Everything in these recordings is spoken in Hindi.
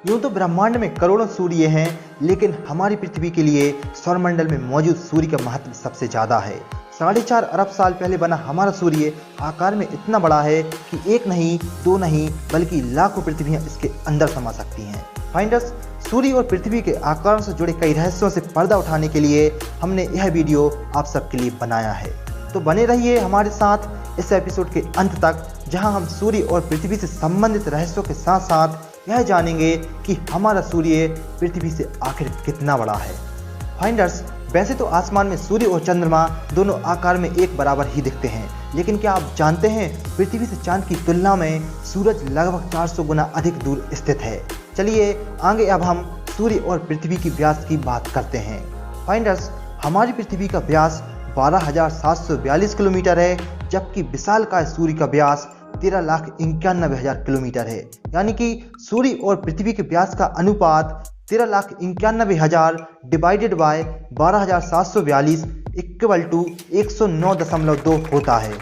यूं तो ब्रह्मांड में करोड़ों सूर्य हैं, लेकिन हमारी पृथ्वी के लिए सौरमंडल में मौजूद सूर्य का महत्व सबसे ज्यादा है। 4.5 अरब साल पहले बना हमारा सूर्य आकार में इतना बड़ा है कि एक नहीं, दो नहीं, बल्कि लाखों पृथ्वियां इसके अंदर समा सकती हैं। फाइंडर्स, सूर्य और पृथ्वी के आकार से जुड़े कई रहस्यों से पर्दा उठाने के लिए हमने यह वीडियो आप सबके लिए बनाया है। तो बने रहिए हमारे साथ इस एपिसोड के अंत तक, जहां हम सूर्य और पृथ्वी से संबंधित रहस्यों के साथ साथ यह जानेंगे कि हमारा सूर्य पृथ्वी से आखिर कितना बड़ा है। फाइंडर्स, वैसे तो आसमान में सूर्य और चंद्रमा दोनों आकार में एक बराबर ही दिखते हैं, लेकिन क्या आप जानते हैं पृथ्वी से चांद की तुलना में सूरज लगभग 400 गुना अधिक दूर स्थित है। चलिए आगे अब हम सूर्य और पृथ्वी की व्यास की बात करते हैं। फाइंडर्स, हमारी पृथ्वी का व्यास 12,742 किलोमीटर है, जबकि विशालकाय सूर्य का व्यास 13,91,000 किलोमीटर है। यानी कि सूर्य और पृथ्वी के व्यास का अनुपात 13,91,000 डिवाइडेड बाय 12,742 इक्वल टू 109.2 होता है।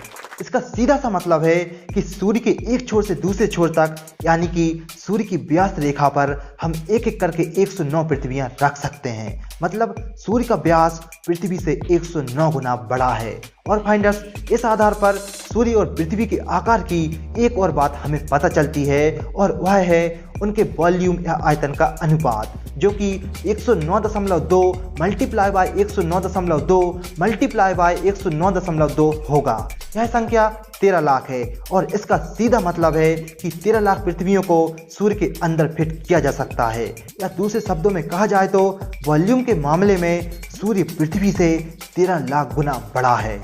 इसका सीधा सा मतलब है कि सूर्य के एक छोर से दूसरे छोर तक, यानी कि सूर्य की व्यास रेखा पर हम एक एक करके 109 पृथ्वियां रख सकते हैं। मतलब सूर्य का व्यास पृथ्वी से 109 गुना बड़ा है। और फाइंडर्स, इस आधार पर सूर्य और पृथ्वी के आकार की एक और बात हमें पता चलती है, और वह है उनके वॉल्यूम या आयतन का अनुपात, जो कि 109.2 मल्टीप्लाई बाय 109.2 मल्टीप्लाई बाय 109.2 होगा। यह संख्या 13 लाख है, और इसका सीधा मतलब है कि 13 लाख पृथ्वियों को सूर्य के अंदर फिट किया जा सकता है। या दूसरे शब्दों में कहा जाए तो वॉल्यूम के मामले में सूर्य पृथ्वी से 13 लाख गुना बड़ा है।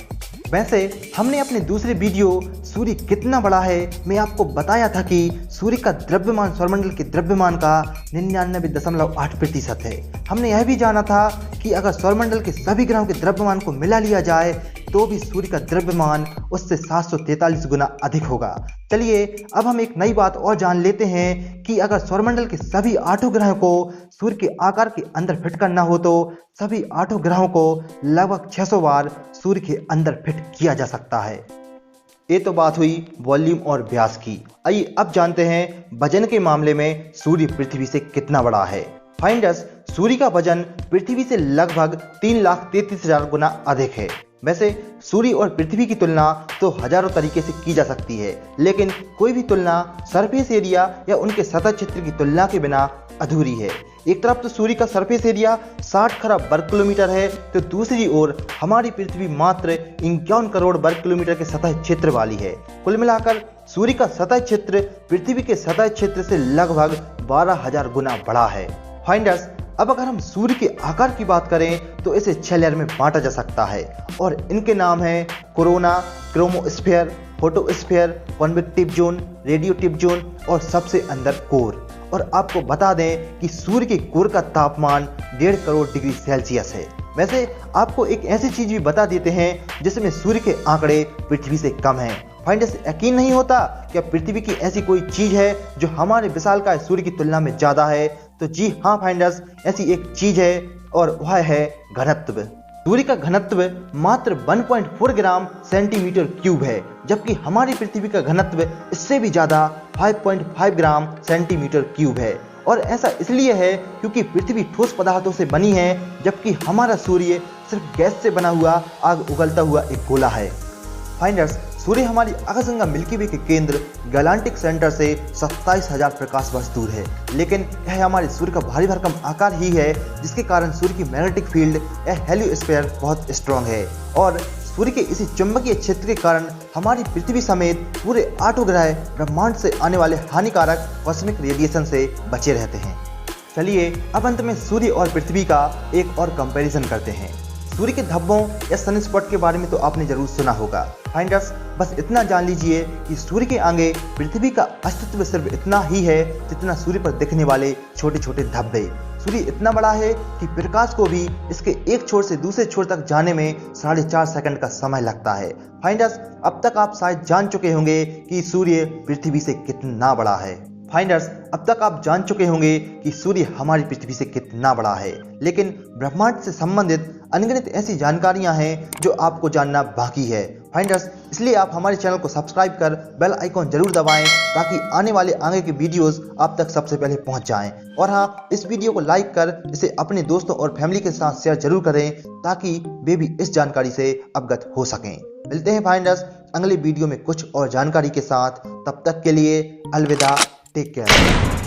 वैसे हमने अपने दूसरे वीडियो सूर्य कितना बड़ा है में आपको बताया था कि सूर्य का द्रव्यमान सौरमंडल के द्रव्यमान का 99.8% है। हमने यह भी जाना था कि अगर सौरमंडल के सभी ग्रहों के द्रव्यमान को मिला लिया जाए तो भी सूर्य का द्रव्यमान उससे 743 गुना अधिक होगा। चलिए अब हम एक नई बात और जान लेते हैं कि अगर सौरमंडल के सभी 8 ग्रहों को सूर्य के आकार के अंदर फिट करना हो तो सभी 8 ग्रहों को लगभग 600 बार सूर्य के अंदर फिट किया जा सकता है। ये तो बात हुई वॉल्यूम और व्यास की। आइए अब जानते हैं वजन के मामले में सूर्य पृथ्वी से कितना बड़ा है। फाइंडर्स, सूर्य का वजन पृथ्वी से लगभग 3,33,000 गुना अधिक है। वैसे सूर्य और पृथ्वी की तुलना तो हजारों तरीके से की जा सकती है, लेकिन कोई भी तुलना सरफेस एरिया या उनके सतह क्षेत्र की तुलना के बिना अधूरी है। एक तरफ तो सूर्य का सरफेस एरिया 60 खरब वर्ग किलोमीटर है, तो दूसरी ओर हमारी पृथ्वी मात्र 51 करोड़ वर्ग किलोमीटर के सतह क्षेत्र वाली है। कुल मिलाकर सूर्य का सतह क्षेत्र पृथ्वी के सतह क्षेत्र से लगभग 12,000 गुना बड़ा है। फाइंडर्स, अब अगर हम सूर्य के आकार की बात करें तो इसे 6 लेयर में बांटा जा सकता है, और इनके नाम हैं corona, chromosphere, photosphere, convective zone, radiative zone और सबसे अंदर कोर। और आपको बता दें कि सूर्य के कोर का तापमान 1.5 करोड़ डिग्री सेल्सियस है। वैसे आपको एक ऐसी चीज भी बता देते हैं जिसमें सूर्य के आंकड़े पृथ्वी से कम हैं। फाइंडर्स, यकीन नहीं होता क्या पृथ्वी की ऐसी कोई चीज है जो हमारे विशालकाय सूर्य की तुलना में ज्यादा है? तो जी हाँ फाइंडर्स, ऐसी एक चीज है, और वह है घनत्व। सूर्य का घनत्व मात्र 1.4 ग्राम सेंटीमीटर क्यूब है, जबकि हमारी पृथ्वी का घनत्व इससे भी ज्यादा 5.5 ग्राम सेंटीमीटर क्यूब है। और ऐसा इसलिए है क्योंकि पृथ्वी ठोस पदार्थों से बनी है, जबकि हमारा सूर्य सिर्फ गैस से बना हुआ आग उगलता हुआ एक गोला है। फाइंडर्स, सूर्य हमारी आकाशगंगा मिल्की वे के केंद्र गैलेक्टिक सेंटर से 27,000 प्रकाश वर्ष दूर है, लेकिन यह हमारे सूर्य का भारी भरकम आकार ही है जिसके कारण सूर्य की मैग्नेटिक फील्ड या हेलियोस्फीयर बहुत स्ट्रॉन्ग है। और सूर्य के इसी चुंबकीय क्षेत्र के कारण हमारी पृथ्वी समेत पूरे 8 ग्रह ब्रह्मांड से आने वाले हानिकारक कॉस्मिक रेडिएशन से बचे रहते हैं। चलिए अब अंत में सूर्य और पृथ्वी का एक और कंपैरिजन करते हैं। सूर्य के धब्बों या सनस्पॉट के बारे में तो आपने जरूर सुना होगा। फाइंडर्स, बस इतना जान लीजिए कि सूर्य के आगे पृथ्वी का अस्तित्व सिर्फ इतना ही है जितना सूर्य पर दिखने वाले छोटे छोटे धब्बे। सूर्य इतना बड़ा है कि प्रकाश को भी इसके एक छोर से दूसरे छोर तक जाने में 4.5 सेकंड का समय लगता है। फाइंडर्स, अब तक आप शायद जान चुके होंगे कि सूर्य पृथ्वी से कितना बड़ा है। फाइंडर्स, अब तक आप जान चुके होंगे कि सूर्य हमारी पृथ्वी से कितना बड़ा है, लेकिन ब्रह्मांड से संबंधित अनगिनत ऐसी जानकारियां हैं जो आपको जानना बाकी है। फाइंडर्स, इसलिए आप हमारे चैनल को सब्सक्राइब कर बेल आइकॉन जरूर दबाएं ताकि आने वाले आगे के वीडियोस आप तक सबसे पहले पहुंच जाएं। और हाँ, इस वीडियो को लाइक कर इसे अपने दोस्तों और फैमिली के साथ शेयर जरूर करें ताकि वे भी इस जानकारी से अवगत हो सकें। मिलते हैं फाइंडर्स अगले वीडियो में कुछ और जानकारी के साथ। तब तक के लिए अलविदा, टेक केयर।